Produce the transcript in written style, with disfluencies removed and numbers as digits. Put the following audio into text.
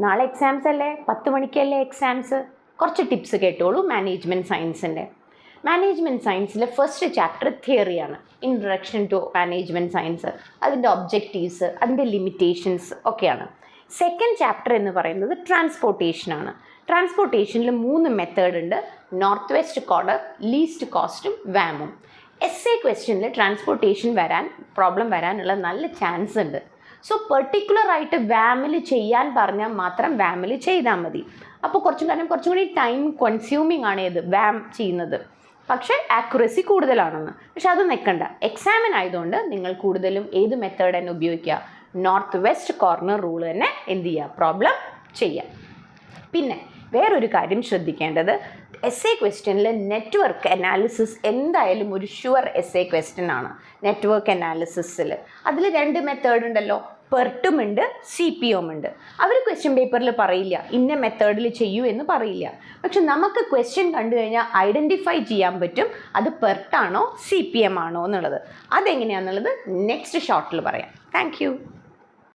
നാളെ എക്സാംസ് അല്ലേ, 10 മണിക്കല്ലേ എക്സാംസ്. കുറച്ച് ടിപ്സ് കേട്ടോളൂ മാനേജ്മെൻറ്റ് സയൻസിൻ്റെ. മാനേജ്മെൻറ്റ് സയൻസിലെ ഫസ്റ്റ് ചാപ്റ്റർ തിയറിയാണ്, ഇൻട്രൊഡക്ഷൻ ടു മാനേജ്മെൻറ്റ് സയൻസ്, അതിൻ്റെ ഒബ്ജക്റ്റീവ്സ്, അതിൻ്റെ ലിമിറ്റേഷൻസ് ഒക്കെയാണ്. സെക്കൻഡ് ചാപ്റ്റർ എന്ന് പറയുന്നത് ട്രാൻസ്പോർട്ടേഷനാണ്. ട്രാൻസ്പോർട്ടേഷനിൽ 3 മെത്തേഡ് ഉണ്ട്: നോർത്ത് വെസ്റ്റ് കോർണർ, ലീസ്റ്റ് കോസ്റ്റും വാമും. എസ് എ ക്വസ്റ്റ്യനിൽ ട്രാൻസ്പോർട്ടേഷൻ പ്രോബ്ലം വരാനുള്ള നല്ല ചാൻസ് ഉണ്ട്. സോ പെർട്ടിക്കുലറായിട്ട് വാമിൽ ചെയ്യാൻ പറഞ്ഞാൽ മാത്രം വാമിൽ ചെയ്താൽ മതി. അപ്പോൾ കുറച്ചും കൂടി ടൈം കൺസ്യൂമിങ് ആണ് ഇത് വാം ചെയ്യുന്നത്, പക്ഷേ ആക്യുറസി കൂടുതലാണെന്ന്. പക്ഷെ അത് നിൽക്കണ്ട, എക്സാമിനായതുകൊണ്ട് നിങ്ങൾ കൂടുതലും ഏത് മെത്തേഡ് തന്നെ ഉപയോഗിക്കുക, നോർത്ത് വെസ്റ്റ് കോർണർ റൂൾ തന്നെ എന്ത് ചെയ്യുക, പ്രോബ്ലം ചെയ്യുക. പിന്നെ വേറൊരു കാര്യം ശ്രദ്ധിക്കേണ്ടത്, എസ് എ ക്വസ്റ്റ്യനിൽ നെറ്റ്വർക്ക് അനാലിസിസ് എന്തായാലും ഒരു ഷുവർ എസ് എ ക്വസ്റ്റ്യൻ ആണ്. നെറ്റ്വർക്ക് അനാലിസിസിൽ അതിൽ 2 മെത്തേഡ് ഉണ്ടല്ലോ, പെർട്ടും ഉണ്ട്, CPM ഉണ്ട്. അവർ ക്വസ്റ്റ്യൻ പേപ്പറിൽ പറയില്ല ഇന്ന മെത്തേഡിൽ ചെയ്യൂ എന്ന് പറയില്ല. പക്ഷെ നമുക്ക് ക്വസ്റ്റ്യൻ കണ്ടു കഴിഞ്ഞാൽ ഐഡൻറ്റിഫൈ ചെയ്യാൻ പറ്റും അത് പെർട്ടാണോ CPM ആണോ എന്നുള്ളത്. അതെങ്ങനെയാണെന്നുള്ളത് നെക്സ്റ്റ് ഷോർട്ടിൽ പറയാം. താങ്ക്